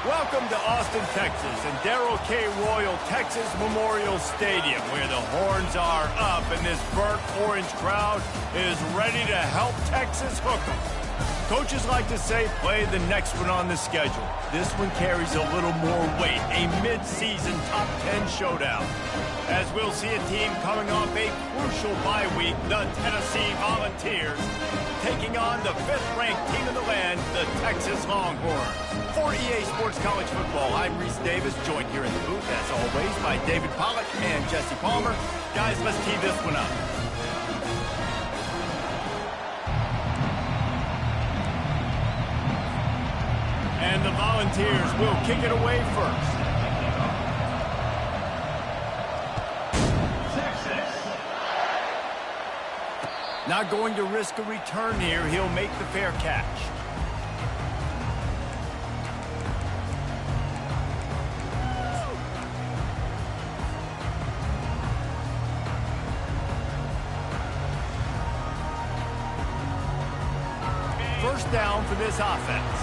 Welcome to Austin, Texas, and Darrell K. Royal Texas Memorial Stadium, where the horns are up and this burnt orange crowd is ready to help Texas hook 'em. Coaches like to say, play the next one on the schedule. This one carries a little more weight, a mid-season top 10 showdown. As we'll see a team coming off a crucial bye week, the Tennessee Volunteers, taking on the 5th-ranked team in the land, the Texas Longhorns. For EA Sports College Football, I'm Reese Davis, joined here in the booth, as always, by David Pollack and Jesse Palmer. Guys, let's tee this one up. And the Volunteers will kick it away first. Not going to risk a return here. He'll make the fair catch. First down for this offense.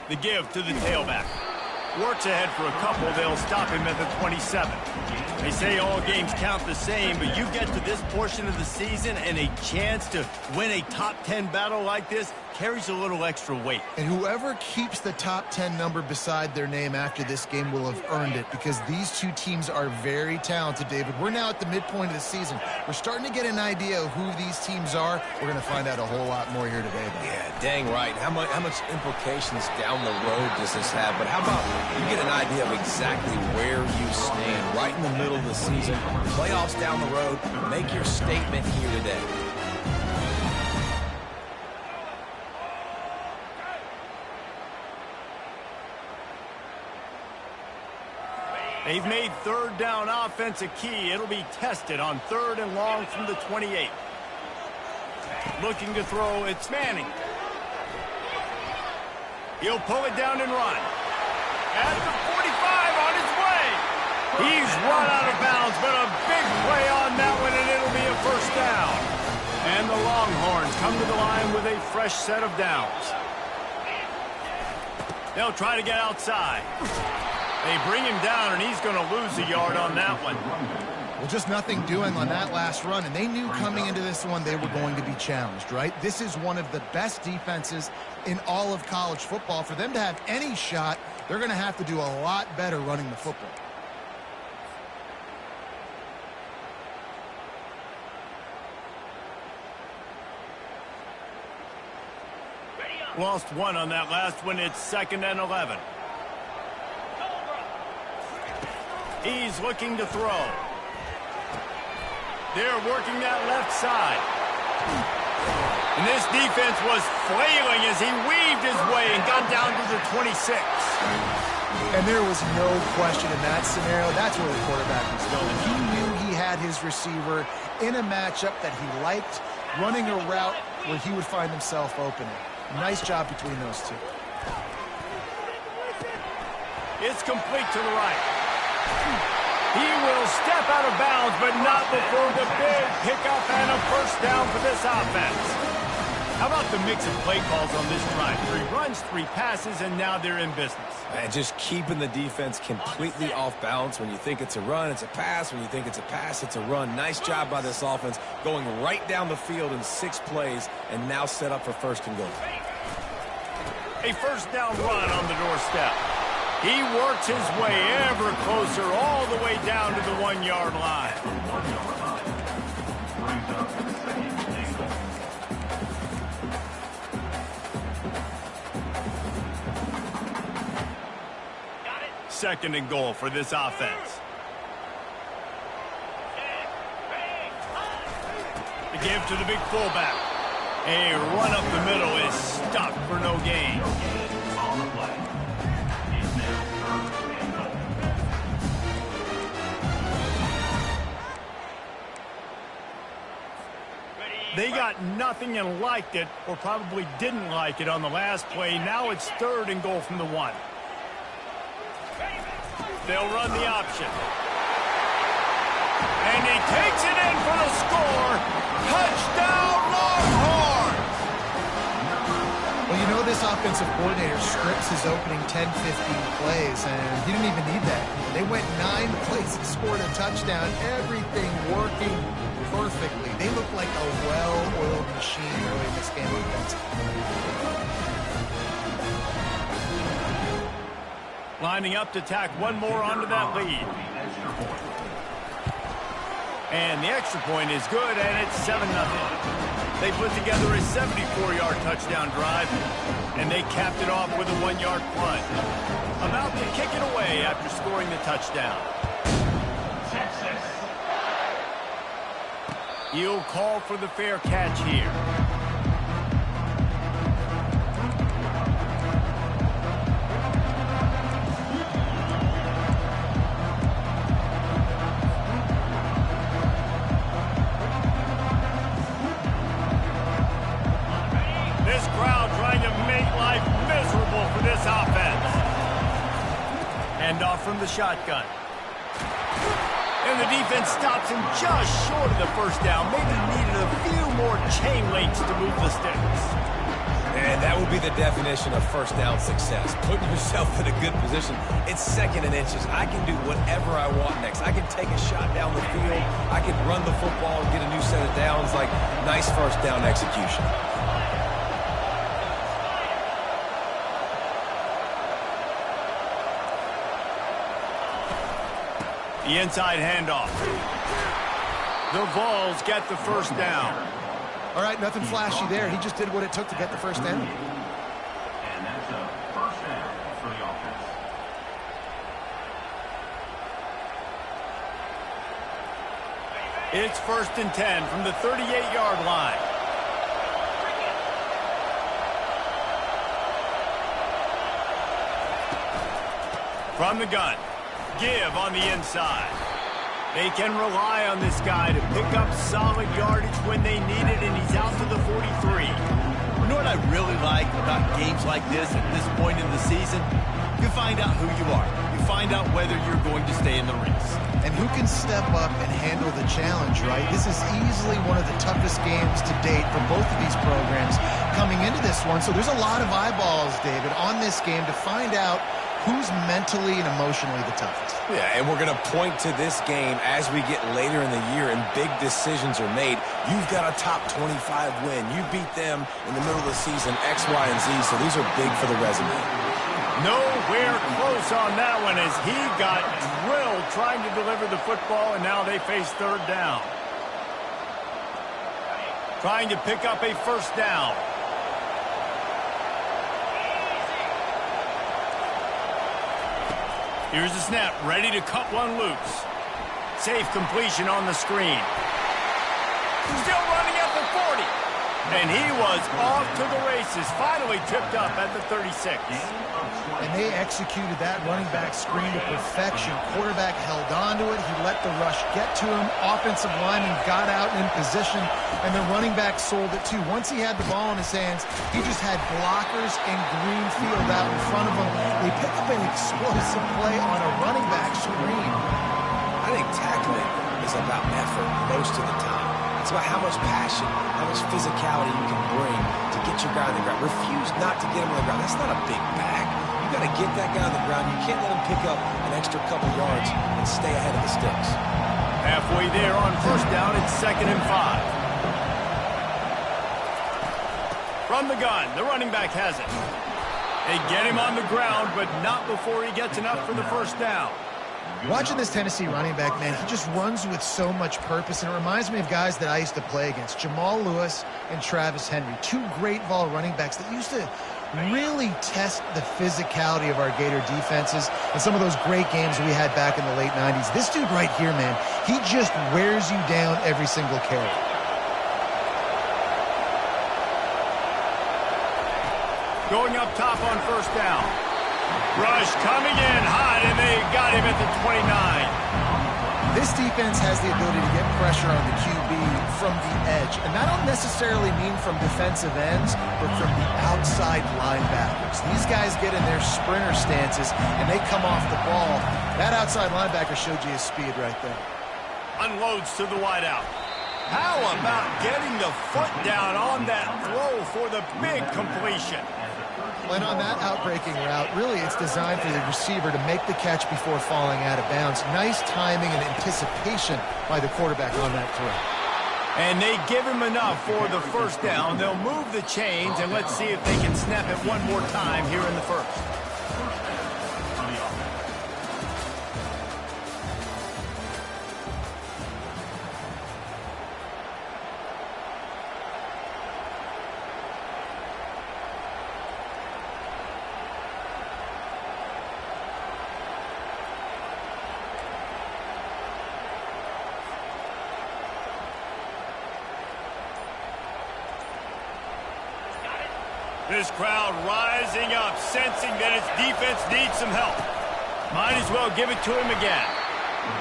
The give to the tailback. Works ahead for a couple. They'll stop him at the 27. They say all games count the same, but you get to this portion of the season and a chance to win a top 10 battle like this carries a little extra weight. And whoever keeps the top 10 number beside their name after this game will have earned it, because these two teams are very talented, David. We're now at the midpoint of the season. We're starting to get an idea of who these teams are. We're going to find out a whole lot more here today, though. Yeah, dang right. How much implications down the road does this have? But how about you get an idea of exactly where you stand right in the middle of the season, playoffs down the road, make your statement here today. They've made third down offense a key. It'll be tested on 3rd and long from the 28. Looking to throw, it's Manning. He'll pull it down and run. At the 45 on his way. He's run out of bounds, but a big play on that one, and it'll be a first down. And the Longhorns come to the line with a fresh set of downs. They'll try to get outside. They bring him down, and he's going to lose a yard on that one. Well, just nothing doing on that last run, and they knew coming into this one they were going to be challenged, right? This is one of the best defenses in all of college football. For them to have any shot, they're going to have to do a lot better running the football. Lost one on that last one. It's 2nd and 11. He's looking to throw. They're working that left side. And this defense was flailing as he weaved his way and got down to the 26. And there was no question in that scenario. That's where the quarterback was going. He knew he had his receiver in a matchup that he liked, running a route where he would find himself opening. Nice job between those two. It's complete to the right. He will step out of bounds, but not before the big pickup and a first down for this offense. How about the mix of play calls on this drive? 3 runs, 3 passes, and now they're in business. And just keeping the defense completely off balance. When you think it's a run, it's a pass. When you think it's a pass, it's a run. Nice job by this offense, going right down the field in 6 plays, and now set up for first and goal. A first down run on the doorstep. He works his way ever closer all the way down to the 1-yard line. Second and goal for this offense. The give to the big fullback. A run up the middle is stopped for no gain. They got nothing and liked it, or probably didn't like it on the last play. Now it's third and goal from the 1. They'll run the option. And he takes it in for the score. Touchdown, Longhorns! Well, you know this offensive coordinator scripts his opening 10, 15 plays, and he didn't even need that. They went 9 plays and scored a touchdown. Everything working perfectly. They look like a well-oiled machine early in this game defensively. Lining up to tack one more onto that lead. And the extra point is good, and it's 7-0. They put together a 74-yard touchdown drive, and they capped it off with a 1-yard punt. About to kick it away after scoring the touchdown. He'll call for the fair catch here. This crowd trying to make life miserable for this offense. Hand off from the shotgun. And the defense stops him just short of the first down. Maybe needed a few more chain links to move the sticks. And that will be the definition of first down success. Putting yourself in a good position. It's 2nd and inches. I can do whatever I want next. I can take a shot down the field. I can run the football and get a new set of downs. Like, nice first down execution. The inside handoff. The Vols get the first down. All right, nothing flashy there. He just did what it took to get the first down. And that's a first down for the offense. It's 1st and 10 from the 38-yard line. From the gun. Give on the inside. They can rely on this guy to pick up solid yardage when they need it, and he's out to the 43. You know what I really like about games like this at this point in the season? You find out who you are. You find out whether you're going to stay in the race. And who can step up and handle the challenge, right? This is easily one of the toughest games to date for both of these programs coming into this one. So there's a lot of eyeballs, David, on this game to find out who's mentally and emotionally the toughest. Yeah, and we're going to point to this game as we get later in the year and big decisions are made. You've got a top 25 win. You beat them in the middle of the season, X, Y, and Z, so these are big for the resume. Nowhere close on that one as he got drilled trying to deliver the football, and now they face 3rd down. Trying to pick up a first down. Here's the snap, ready to cut one loose. Safe completion on the screen. Still running at the 40. And he was off to the races, finally tipped up at the 36. And they executed that running back screen to perfection. Quarterback held on to it. He let the rush get to him. Offensive lineman got out in position, and the running back sold it too. Once he had the ball in his hands, he just had blockers and green field out in front of him. They pick up an explosive play on a running back screen. I most of the time. It's about how much passion, how much physicality you can bring to get your guy on the ground. Refuse not to get him on the ground. That's not a big bag. You got to get that guy on the ground. You can't let him pick up an extra couple yards and stay ahead of the sticks. Halfway there on first down, it's 2nd and 5. From the gun, the running back has it. They get him on the ground, but not before he gets enough for the first down. Watching this Tennessee running back, man, he just runs with so much purpose, and it reminds me of guys that I used to play against, Jamal Lewis and Travis Henry, two great ball running backs that used to really test the physicality of our Gator defenses and some of those great games we had back in the late 90s. This dude right here, man, he just wears you down every single carry. Going up top on first down. Rush coming in hot, and they got him at the 29. This defense has the ability to get pressure on the QB from the edge, and that don't necessarily mean from defensive ends, but from the outside linebackers. These guys get in their sprinter stances, and they come off the ball. That outside linebacker showed you his speed right there. Unloads to the wideout. How about getting the foot down on that throw for the big completion? And on that outbreaking route, really it's designed for the receiver to make the catch before falling out of bounds. Nice timing and anticipation by the quarterback on that throw. And they give him enough for the first down. They'll move the chains, and let's see if they can snap it one more time here in the first. This crowd rising up, sensing that its defense needs some help. Might as well give it to him again.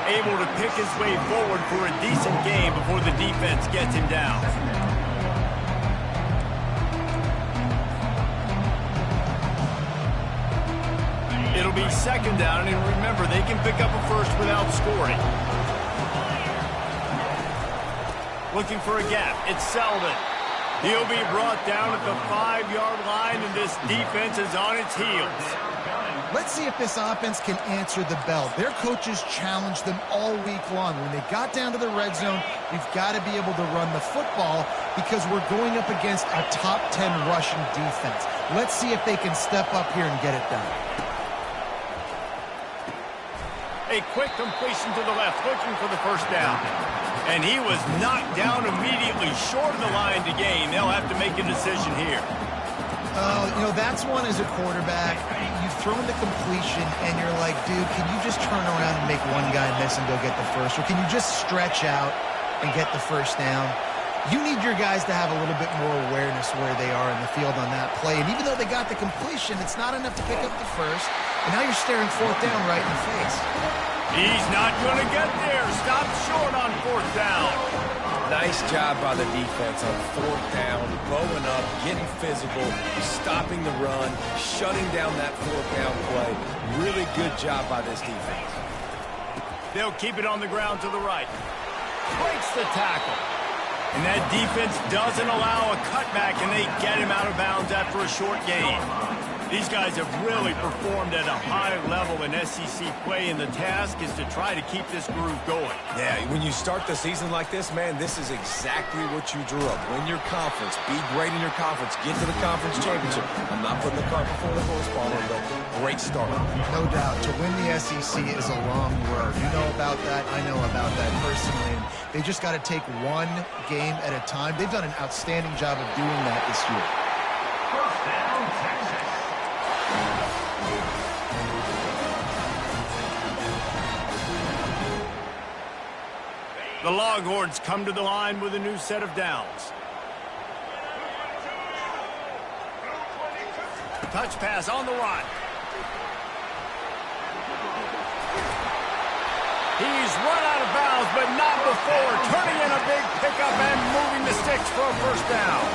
Able to pick his way forward for a decent game before the defense gets him down. It'll be 2nd down, and remember, they can pick up a first without scoring. Looking for a gap. It's Selden. He'll be brought down at the 5-yard line, and this defense is on its heels. Let's see if this offense can answer the bell. Their coaches challenged them all week long. When they got down to the red zone, we've got to be able to run the football because we're going up against a top 10 rushing defense. Let's see if they can step up here and get it done. A quick completion to the left, looking for the first down. And he was knocked down immediately short of the line to gain. They'll have to make a decision here. You know, that's one as a quarterback. You've thrown the completion, and you're like, dude, can you just turn around and make one guy miss and go get the first? Or can you just stretch out and get the first down? You need your guys to have a little bit more awareness where they are in the field on that play. And even though they got the completion, it's not enough to pick up the first. And now you're staring 4th down right in the face. He's not going to get there. Stopped short on 4th down. Nice job by the defense on 4th down, bowing up, getting physical, stopping the run, shutting down that 4th down play. Really good job by this defense. They'll keep it on the ground to the right. Breaks the tackle. And that defense doesn't allow a cutback, and they get him out of bounds after a short gain. These guys have really performed at a high level in SEC play, and the task is to try to keep this groove going. Yeah, when you start the season like this, man, this is exactly what you drew up. Win your conference, be great in your conference, get to the conference championship. I'm not putting the cart before the horse, Palmer, but great start. No doubt. To win the SEC is a long road. You know about that. I know about that personally. And they just got to take one game at a time. They've done an outstanding job of doing that this year. First down, Texas. The Longhorns come to the line with a new set of downs. Touch pass on the run. He's run out of bounds, but not before turning in a big pickup and moving the sticks for a first down.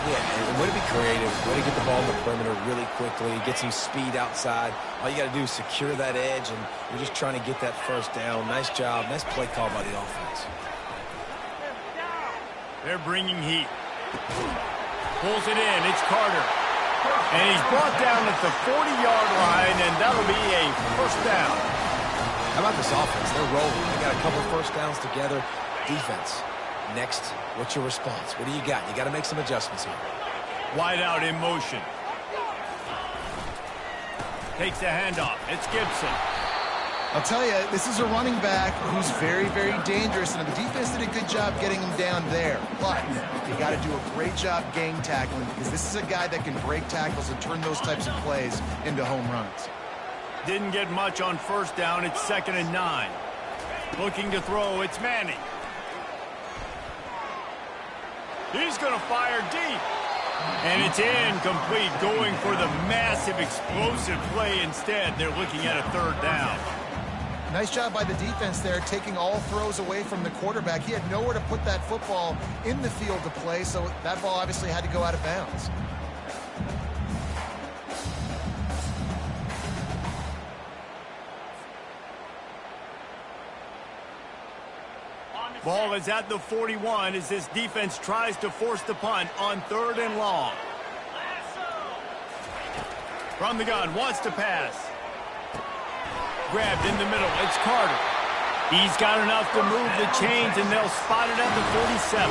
Yeah, and way to be creative, way to get the ball in the perimeter really quickly, get some speed outside. All you got to do is secure that edge, and you're just trying to get that first down. Nice job. Nice play call by the offense. They're bringing heat. Pulls it in. It's Carter. And he's brought down at the 40-yard line, and that'll be a first down. How about this offense? They're rolling. They got a couple first downs together. Defense. Next, what's your response? What do you got? You got to make some adjustments here. Wide out in motion. Takes the handoff. It's Gibson. I'll tell you, this is a running back who's very, very dangerous, and the defense did a good job getting him down there. But you got to do a great job gang tackling, because this is a guy that can break tackles and turn those types of plays into home runs. Didn't get much on first down. It's 2nd and 9. Looking to throw. It's Manning. He's going to fire deep. And it's incomplete, going for the massive explosive play instead. They're looking at a 3rd down. Nice job by the defense there, taking all throws away from the quarterback. He had nowhere to put that football in the field to play, so that ball obviously had to go out of bounds. Ball is at the 41 as this defense tries to force the punt on 3rd and long. From the gun, wants to pass. Grabbed in the middle, it's Carter. He's got enough to move the chains, and they'll spot it at the 47.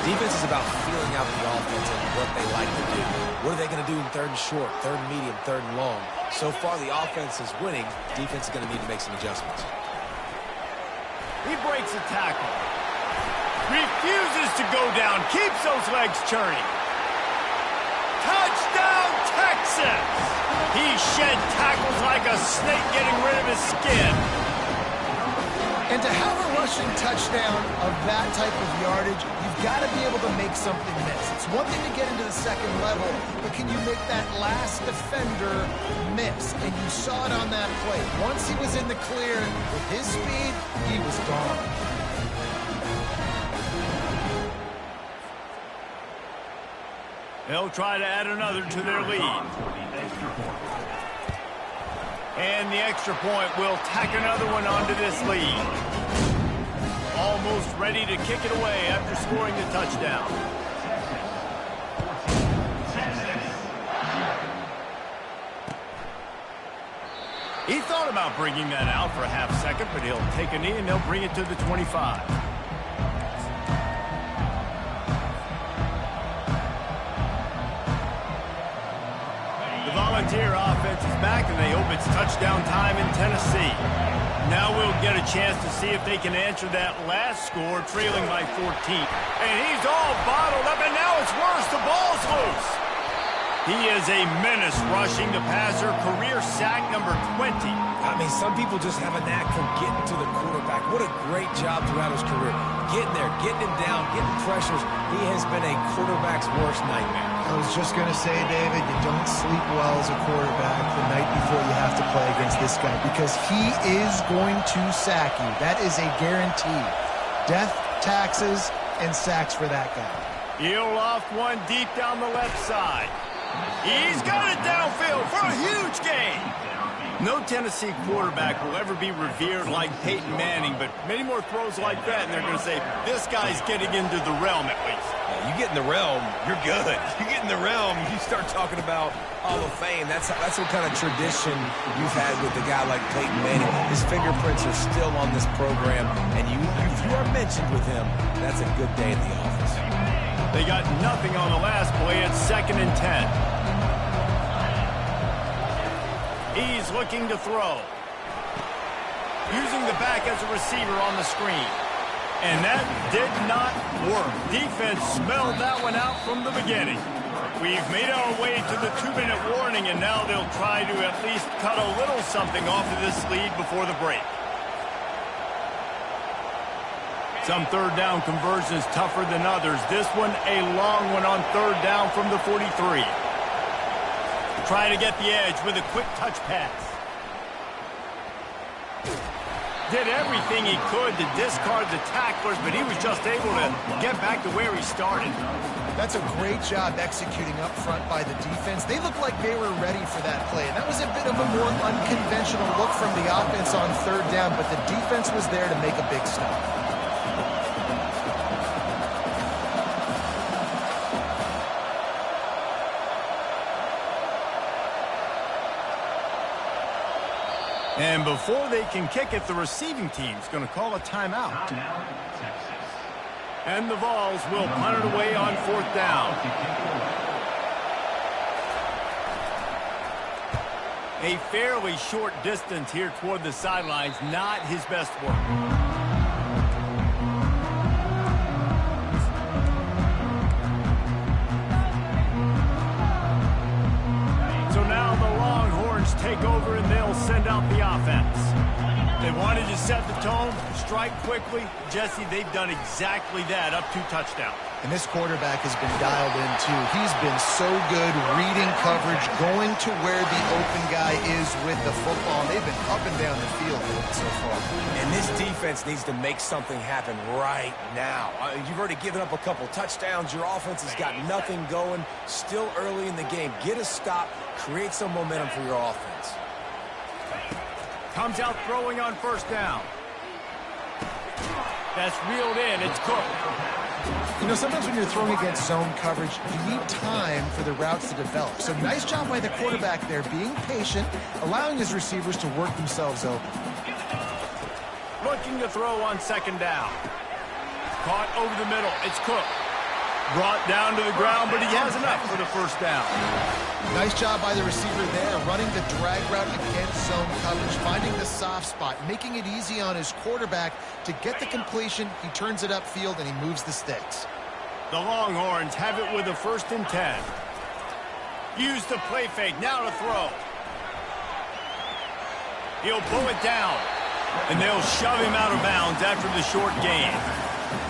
Defense is about feeling out the offense and what they like to do. What are they going to do in 3rd and short, 3rd and medium, 3rd and long? So far, the offense is winning. Defense is going to need to make some adjustments. He breaks a tackle. Refuses to go down. Keeps those legs churning. Touchdown, Texas! He shed tackles like a snake getting rid of his skin. And to have a rushing touchdown of that type of yardage, you've got to be able to make something miss. It's one thing to get into the 2nd level, but can you make that last defender miss? And you saw it on that play. Once he was in the clear with his speed, he was gone. They'll try to add another to their lead. And the extra point will tack another one onto this lead. Almost ready to kick it away after scoring the touchdown. He thought about bringing that out for a half second, but he'll take a knee and they'll bring it to the 25. The Volunteer offense is back, and they hope it's touchdown time in Tennessee. Now we'll get a chance to see if they can answer that last score, trailing by 14. And he's all bottled up, and now it's worse. The ball's loose. He is a menace rushing the passer, career sack number 20. I mean, some people just have a knack for getting to the quarterback. What a great job throughout his career. Getting there, getting him down, getting pressures. He has been a quarterback's worst nightmare. I was just going to say, David, you don't sleep well as a quarterback the night before you have to play against this guy, because he is going to sack you. That is a guarantee. Death, taxes, and sacks for that guy. He'll loft one deep down the left side. He's got it downfield for a huge gain. No Tennessee quarterback will ever be revered like Peyton Manning, but many more throws like that, and they're going to say, this guy's getting into the realm at least. You get in the realm, you're good. You get in the realm, you start talking about Hall of Fame. That's what kind of tradition you've had with a guy like Peyton Manning. His fingerprints are still on this program, and if you are mentioned with him, that's a good day in the office. They got nothing on the last play. It's 2nd and 10. He's looking to throw. Using the back as a receiver on the screen. And that did not work. Defense smelled that one out from the beginning. We've made our way to the 2-minute warning, and now they'll try to at least cut a little something off of this lead before the break. Some 3rd down conversions tougher than others. This one a long one on 3rd down from the 43. Trying to get the edge with a quick touch pass. Did everything he could to discard the tacklers, but he was just able to get back to where he started. That's a great job executing up front by the defense. They looked like they were ready for that play. And that was a bit of a more unconventional look from the offense on 3rd down, but the defense was there to make a big stop. And before they can kick it, the receiving team's going to call a timeout. Timeout, Texas. And the Vols will punt it away on 4th down. A fairly short distance here toward the sidelines, not his best work. So now the Longhorns take over and they'll send out the offense. They wanted to set the tone, strike quickly. Jesse, they've done exactly that, up 2 touchdowns. And this quarterback has been dialed in, too. He's been so good reading coverage, going to where the open guy is with the football. And they've been up and down the field so far. And this defense needs to make something happen right now. You've already given up a couple touchdowns. Your offense has got nothing going. Still early in the game. Get a stop. Create some momentum for your offense. Comes out throwing on 1st down. That's reeled in. It's Cook. You know, sometimes when you're throwing against zone coverage, you need time for the routes to develop. So nice job by the quarterback there, being patient, allowing his receivers to work themselves open. Looking to throw on 2nd down. Caught over the middle. It's Cook. Brought down to the ground, but he has enough for the 1st down. Nice job by the receiver there, running the drag route against zone coverage, finding the soft spot, making it easy on his quarterback to get the completion. He turns it upfield, and he moves the sticks. The Longhorns have it with a 1st and 10. Use the play fake, now to throw. He'll pull it down, and they'll shove him out of bounds after the short gain.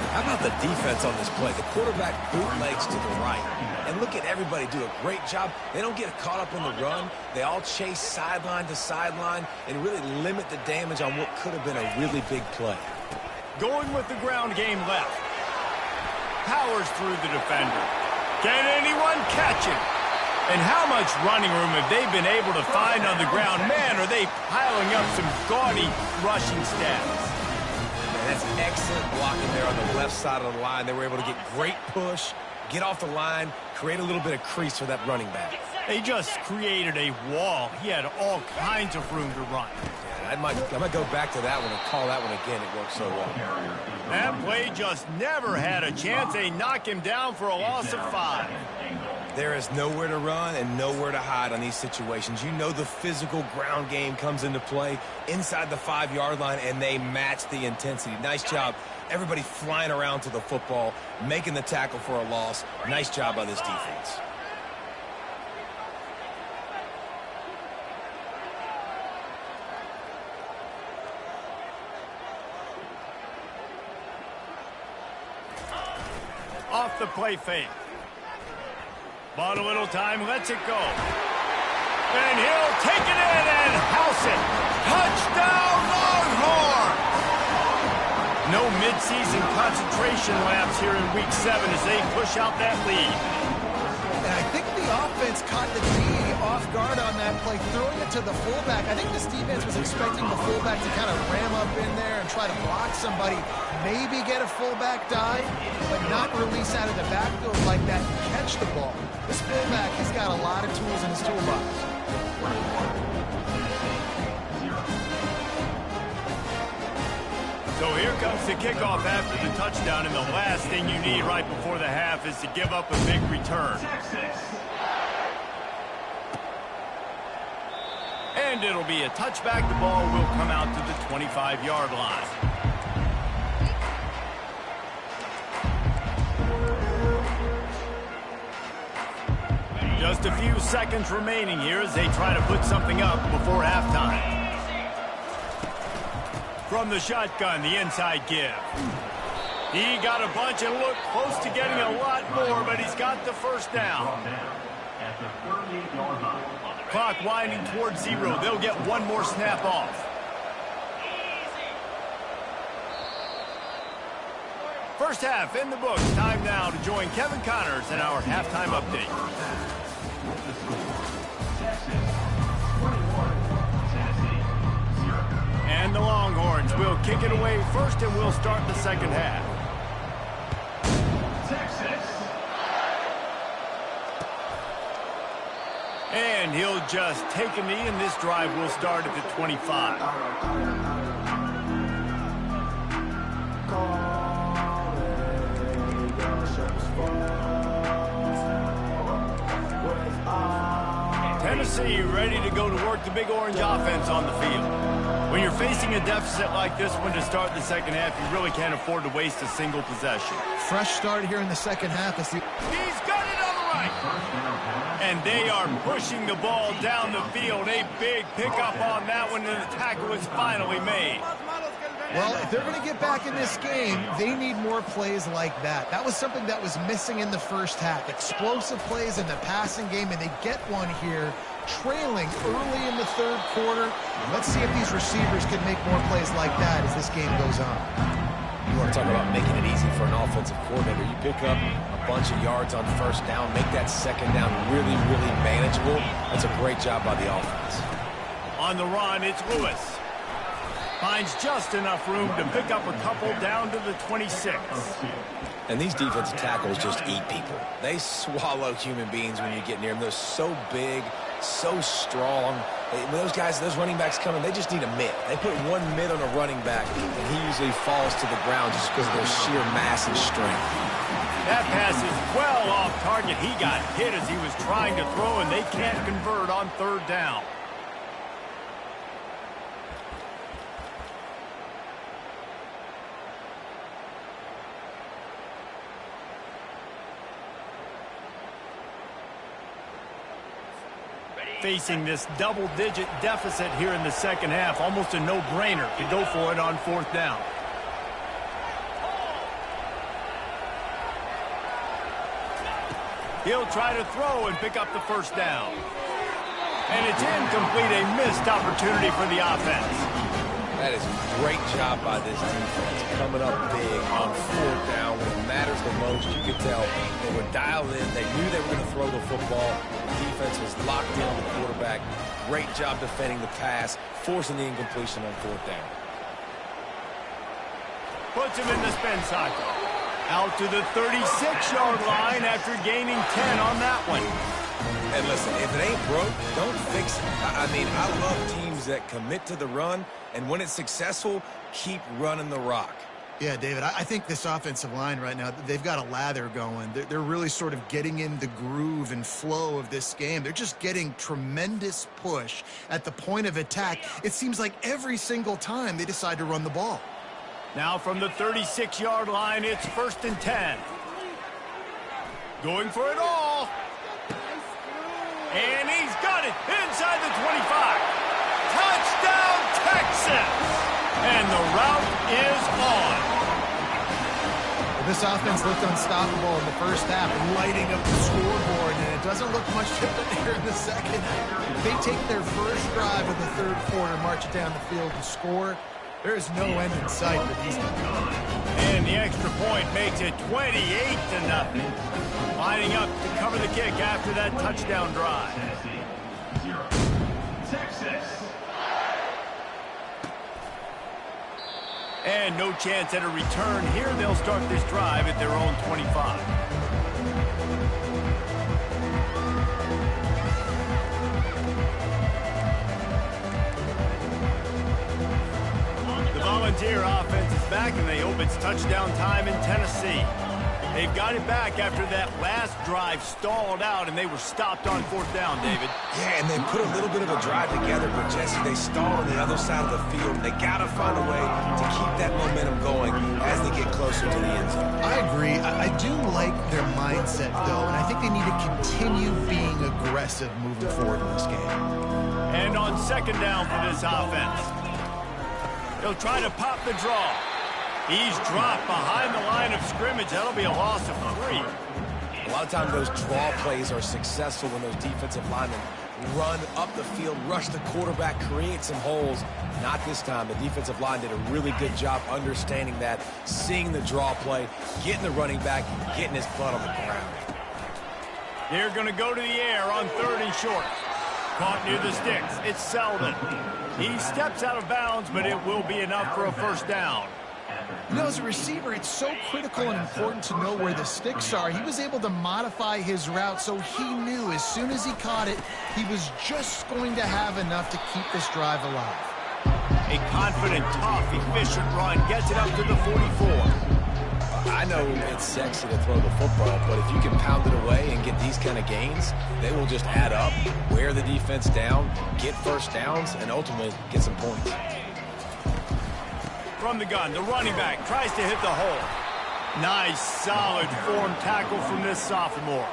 How about the defense on this play? The quarterback bootlegs to the right. And look at everybody do a great job. They don't get caught up in the run. They all chase sideline to sideline and really limit the damage on what could have been a really big play. Going with the ground game left. Powers through the defender. Can anyone catch him? And how much running room have they been able to find on the ground? Man, are they piling up some gaudy rushing stats. That's excellent blocking there on the left side of the line. They were able to get great push, get off the line, create a little bit of crease for that running back. They just created a wall. He had all kinds of room to run. Yeah, I might go back to that one and call that one again. It worked so well. That play just never had a chance. They knock him down for a loss of 5. There is nowhere to run and nowhere to hide on these situations. You know the physical ground game comes into play inside the 5-yard line, and they match the intensity. Nice job. Everybody flying around to the football, making the tackle for a loss. Nice job by this defense. Off the play fake. Bought a little time, lets it go. And he'll take it in and house it. Touchdown, Longhorn! No midseason concentration laps here in Week 7 as they push out that lead. And I think the offense caught the D off guard on that play, throwing it to the fullback. I think this defense was expecting the fullback to kind of ram up in there and try to block somebody, maybe get a fullback dive, but not release out of the backfield like that and catch the ball. This fullback has got a lot of tools in his toolbox. So here comes the kickoff after the touchdown, and the last thing you need right before the half is to give up a big return. And it'll be a touchback. The ball will come out to the 25-yard line. Just a few seconds remaining here as they try to put something up before halftime. From the shotgun, the inside give. He got a bunch and looked close to getting a lot more, but he's got the 1st down. Clock winding towards 0. They'll get one more snap off. First half in the books. Time now to join Kevin Connors in our halftime update. And the Longhorns will kick it away first, and we'll start the second half. And And he'll just take a knee, and this drive will start at the 25. Tennessee ready to go to work the Big Orange offense on the field. When you're facing a deficit like this one to start the second half, you really can't afford to waste a single possession. Fresh start here in the second half. He's got it on the right. And they are pushing the ball down the field. A big pickup on that one, and the tackle is finally made. Well, if they're going to get back in this game, they need more plays like that. That was something that was missing in the first half. Explosive plays in the passing game, and they get one here, trailing early in the third quarter. Let's see if these receivers can make more plays like that as this game goes on. You want to talk about making it easy for an offensive coordinator. You pick up a bunch of yards on first down, make that second down really, really manageable. That's a great job by the offense. On the run, it's Lewis. Finds just enough room to pick up a couple down to the 26. And these defensive tackles just eat people. They swallow human beings when you get near them. They're so big, so strong. When those guys, those running backs come in, they just need a mitt. They put one mitt on a running back, and he usually falls to the ground just because of their sheer mass and strength. That pass is well off target. He got hit as he was trying to throw, and they can't convert on third down. Facing this double-digit deficit here in the second half, almost a no-brainer to go for it on fourth down. He'll try to throw and pick up the first down. And it's incomplete, a missed opportunity for the offense. That is a great job by this defense, coming up big on fourth down when it matters the most. You could tell they were dialed in. They knew they were going to throw the football. The defense was locked in on the quarterback. Great job defending the pass, forcing the incompletion on fourth down. Puts him in the spin cycle. Out to the 36-yard line after gaining 10 on that one. And listen, if it ain't broke, don't fix it. I mean, I love teams that commit to the run, and when it's successful, keep running the rock. Yeah, David, I think this offensive line right now, they've got a lather going. They're really sort of getting in the groove and flow of this game. They're just getting tremendous push at the point of attack. It seems like every single time they decide to run the ball. Now from the 36-yard line, it's 1st and 10. Going for it all. And he's got it inside the 25. Touchdown, Texas! And the route is on. Well, this offense looked unstoppable in the first half, lighting up the scoreboard, and it doesn't look much different here in the second. They take their first drive of the third quarter, march it down the field to score. There is no end in sight for these guys. And the extra point makes it 28-0. Lining up to cover the kick after that touchdown drive. Texas. And no chance at a return here. They'll start this drive at their own 25. The Volunteer offense is back, and they hope it's touchdown time in Tennessee. They've got it back after that last drive stalled out, and they were stopped on fourth down, David. Yeah, and they put a little bit of a drive together, but Jesse, they stalled on the other side of the field. They got to find a way to keep that momentum going as they get closer to the end zone. I agree. I do like their mindset, though, and I think they need to continue being aggressive moving forward in this game. And on second down for this offense, they'll try to pop the draw. He's dropped behind the line of scrimmage. That'll be a loss of 3. A lot of times those draw plays are successful when those defensive linemen run up the field, rush the quarterback, create some holes. Not this time. The defensive line did a really good job understanding that, seeing the draw play, getting the running back, getting his butt on the ground. They're going to go to the air on 3rd and short. Caught near the sticks. It's Selden. He steps out of bounds, but it will be enough for a first down. You know, as a receiver, it's so critical and important to know where the sticks are. He was able to modify his route so he knew as soon as he caught it, he was just going to have enough to keep this drive alive. A confident, tough, efficient run gets it up to the 44. I know it's sexy to throw the football, but if you can pound it away and get these kind of gains, they will just add up, wear the defense down, get first downs, and ultimately get some points. From the gun, the running back tries to hit the hole. Nice, solid form tackle from this sophomore.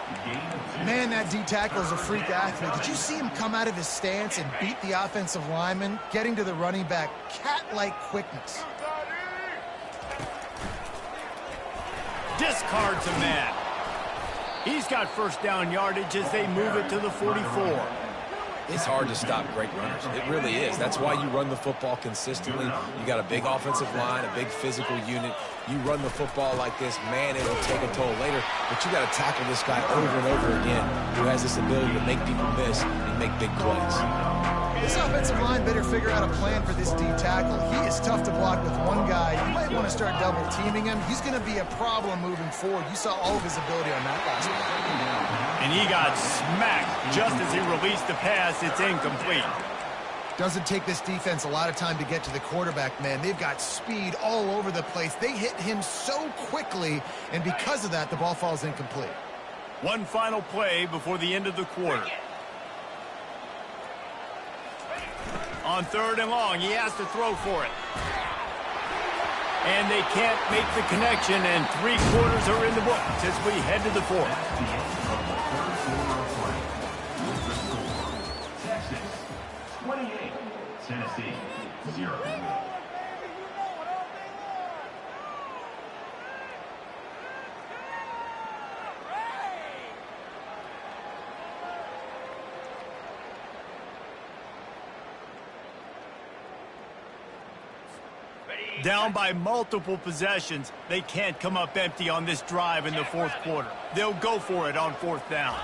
Man, that D-tackle is a freak athlete. Did you see him come out of his stance and beat the offensive lineman, getting to the running back? Cat-like quickness. Discards a man. He's got first down yardage as they move it to the 44. It's hard to stop great runners. It really is. That's why you run the football consistently. You got a big offensive line, a big physical unit. You run the football like this, man, it'll take a toll later. But you got to tackle this guy over and over again who has this ability to make people miss and make big plays. This offensive line better figure out a plan for this D-tackle. He is tough to block with one guy. You might want to start double-teaming him. He's going to be a problem moving forward. You saw all of his ability on that last one. And he got smacked just as he released the pass. It's incomplete. Doesn't take this defense a lot of time to get to the quarterback, man. They've got speed all over the place. They hit him so quickly, and because of that, the ball falls incomplete. One final play before the end of the quarter. On 3rd and long, he has to throw for it. And they can't make the connection, and 3 quarters are in the books as we head to the 4th. Texas 28, Tennessee 0. Down by multiple possessions, they can't come up empty on this drive in the 4th quarter. They'll go for it on 4th down.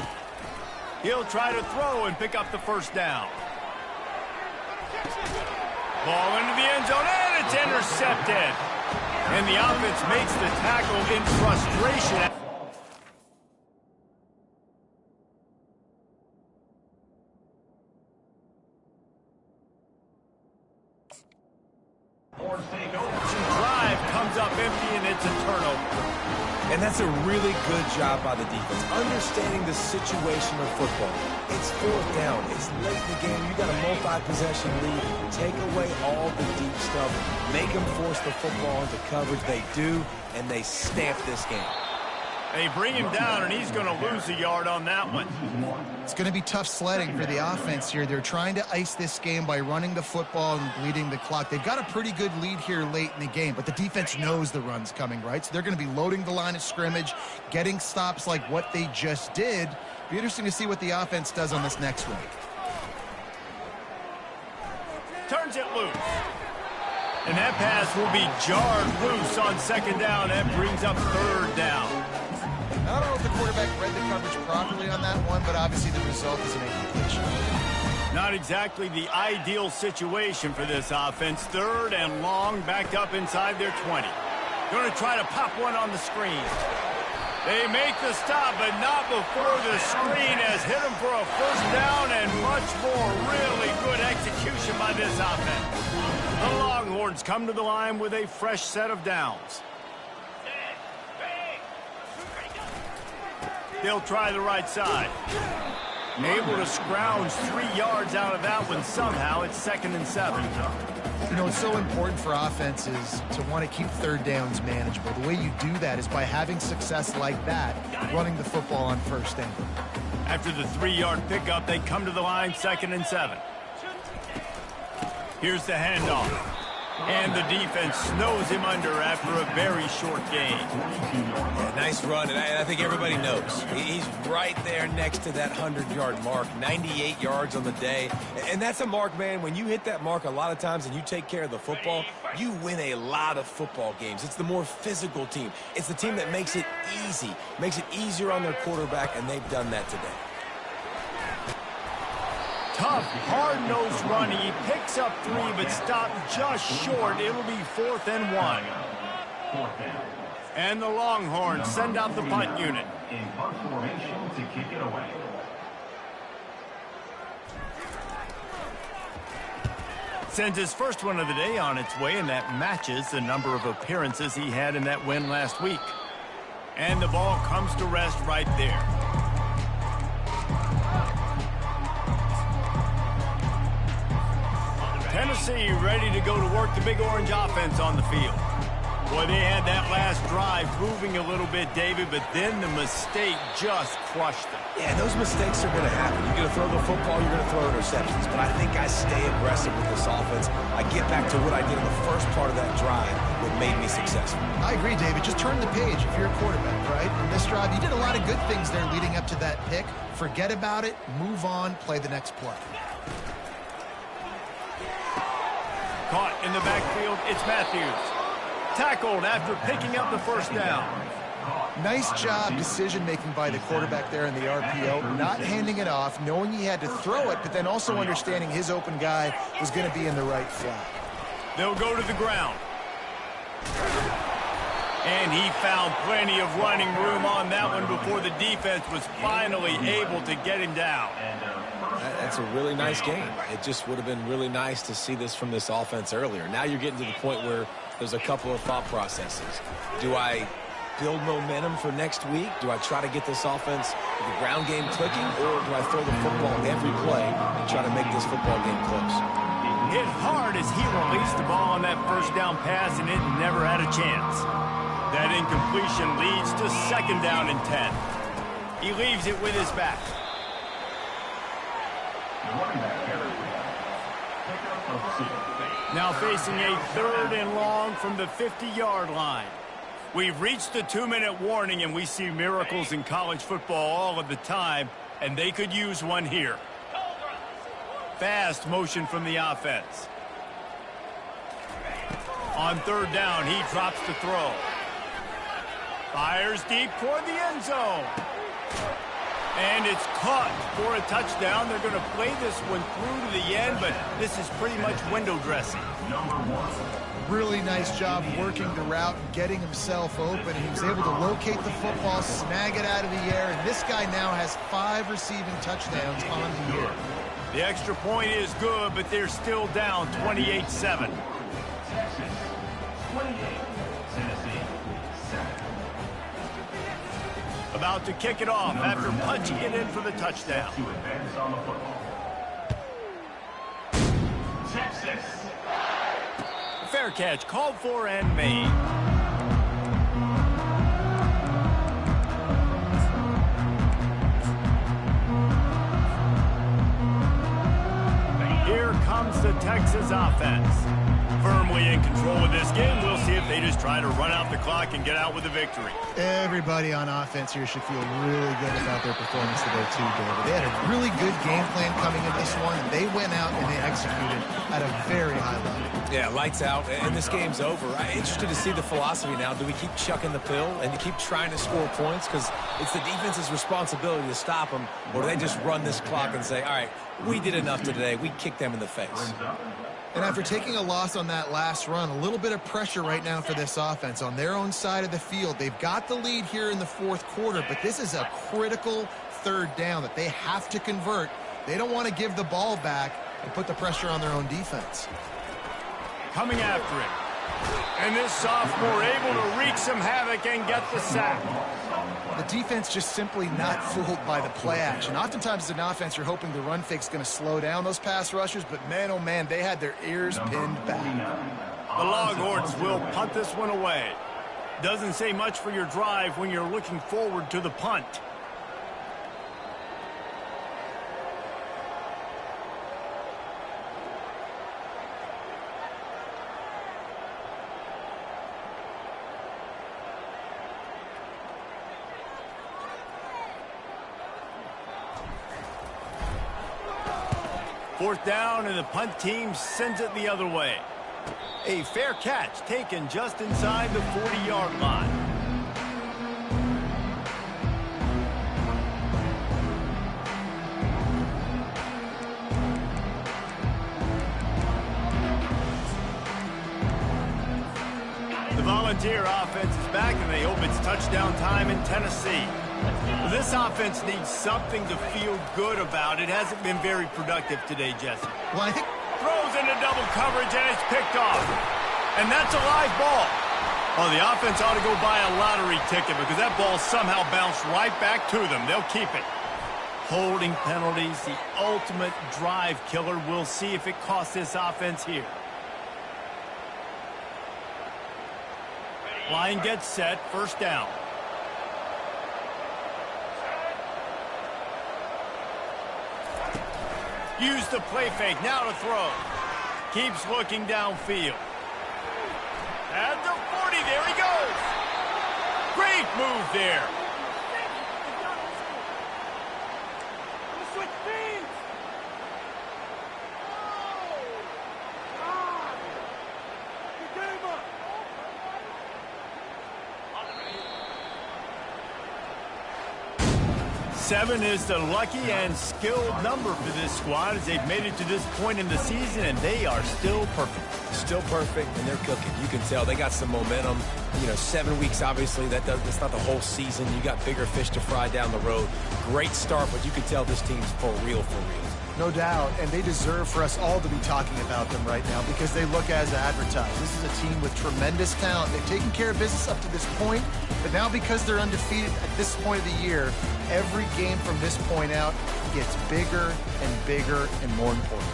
He'll try to throw and pick up the first down. Ball into the end zone, and it's intercepted. And the offense makes the tackle in frustration. Drive comes up empty, and it's a turnover. And that's a really good job by the defense, understanding the situation of football. It's 4th down. It's late in the game. You got a multi-possession lead. Take away all the deep stuff. Make them force the football into coverage. They do, and they stamp this game. They bring him down, and he's going to lose a yard on that one. It's going to be tough sledding for the offense here. They're trying to ice this game by running the football and bleeding the clock. They've got a pretty good lead here late in the game, but the defense knows the run's coming, right? So they're going to be loading the line of scrimmage, getting stops like what they just did. Be interesting to see what the offense does on this next one. Turns it loose. And that pass will be jarred loose on 2nd down. That brings up 3rd down. I don't know if the quarterback read the coverage properly on that one, but obviously the result is an incompletion. Not exactly the ideal situation for this offense. 3rd and long, backed up inside their 20. Going to try to pop one on the screen. They make the stop, but not before the screen has hit them for a first down, and much more really good execution by this offense. The Longhorns come to the line with a fresh set of downs. They'll try the right side. Able to scrounge 3 yards out of that one somehow. It's 2nd and 7. You know, it's so important for offenses to want to keep 3rd downs manageable. The way you do that is by having success like that, running the football on 1st down. After the 3-yard pickup, they come to the line 2nd and 7. Here's the handoff. And the defense snows him under after a very short gain. Yeah, nice run, and I think everybody knows. He's right there next to that 100-yard mark, 98 yards on the day. And that's a mark, man. When you hit that mark a lot of times and you take care of the football, you win a lot of football games. It's the more physical team. It's the team that makes it easy, makes it easier on their quarterback, and they've done that today. Tough, hard-nosed run. He picks up 3, but stopped just short. It'll be 4th and 1. 4th down. And the Longhorns send out the punt unit. In punt formation to kick it away. Sends his first one of the day on its way, and that matches the number of appearances he had in that win last week. And the ball comes to rest right there. Tennessee ready to go to work the Big Orange offense on the field. Boy, they had that last drive moving a little bit, David, but then the mistake just crushed them. Yeah, those mistakes are going to happen. You're going to throw the football, you're going to throw interceptions. But I think I stay aggressive with this offense. I get back to what I did in the first part of that drive that made me successful. I agree, David. Just turn the page if you're a quarterback, right? In this drive, you did a lot of good things there leading up to that pick. Forget about it, move on, play the next play. Caught in the backfield, it's Matthews. Tackled after picking up the first down. Nice job decision-making by the quarterback there in the RPO, not handing it off, knowing he had to throw it, but then also understanding his open guy was going to be in the right flat. They'll go to the ground. And he found plenty of running room on that one before the defense was finally able to get him down. That's a really nice game. It just would have been really nice to see this from this offense earlier. Now you're getting to the point where there's a couple of thought processes. Do I build momentum for next week? Do I try to get this offense, the ground game clicking, or do I throw the football every play and try to make this football game close? Hit hard as he released the ball on that first down pass, and it never had a chance. That incompletion leads to 2nd down and 10. He leaves it with his back. Now facing a 3rd and long from the 50-yard line. We've reached the 2-minute warning, and we see miracles in college football all of the time, and they could use one here. Fast motion from the offense. On 3rd down, he drops to throw. Fires deep toward the end zone. And it's caught for a touchdown. They're going to play this one through to the end, but this is pretty much window dressing. Really nice job working the route and getting himself open. He was able to locate the football, snag it out of the air, and this guy now has 5 receiving touchdowns on the year. The extra point is good, but they're still down 28-7. Texas 28, Tennessee 7. About to kick it off after punching it in for the touchdown. To advance on the football. Texas. Fair catch called for and made. Here comes the Texas offense. Firmly in control of this game. We'll see if they just try to run out the clock and get out with a victory. Everybody on offense here should feel really good about their performance today too, David. They had a really good game plan coming in this one, and they went out and they executed at a very high level. Yeah, lights out, and this game's over. I'm interested to see the philosophy now. Do we keep chucking the pill and keep trying to score points? Because it's the defense's responsibility to stop them, or do they just run this clock and say, all right, we did enough today. We kicked them in the face. And after taking a loss on that last run, a little bit of pressure right now for this offense on their own side of the field. They've got the lead here in the 4th quarter, but this is a critical 3rd down that they have to convert. They don't want to give the ball back and put the pressure on their own defense. Coming after it. And this sophomore able to wreak some havoc and get the sack. The defense just simply not fooled by the play action. Oftentimes as an offense, you're hoping the run fake's going to slow down those pass rushers, but man, oh man, they had their ears pinned back. The Longhorns will punt this one away. Doesn't say much for your drive when you're looking forward to the punt. Fourth down, and the punt team sends it the other way. A fair catch taken just inside the 40-yard line. The Frontier offense is back, and they hope it's touchdown time in Tennessee. This offense needs something to feel good about. It hasn't been very productive today, Jesse. Well, I think Throws into double coverage, and it's picked off. And that's a live ball. Oh, the offense ought to go buy a lottery ticket because that ball somehow bounced right back to them. They'll keep it. Holding penalties, the ultimate drive killer. We'll see if it costs this offense here. Line gets set, first down. Use the play fake, now to throw. Keeps looking downfield. At the 40, there he goes. Great move there. Seven is the lucky and skilled number for this squad as they've made it to this point in the season, and they are still perfect. Still perfect, and they're cooking. You can tell they got some momentum. You know, 7 weeks, obviously, that's not the whole season. You got bigger fish to fry down the road. Great start, but you can tell this team's for real, for real. no doubt, and they deserve for us all to be talking about them right now because they look as advertised. This is a team with tremendous talent. They've taken care of business up to this point, but now because they're undefeated at this point of the year, every game from this point out gets bigger and bigger and more important.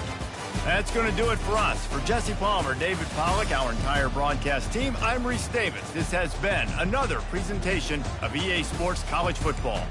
That's going to do it for us. For Jesse Palmer, David Pollack, our entire broadcast team, I'm Reese Davis. This has been another presentation of EA Sports College Football.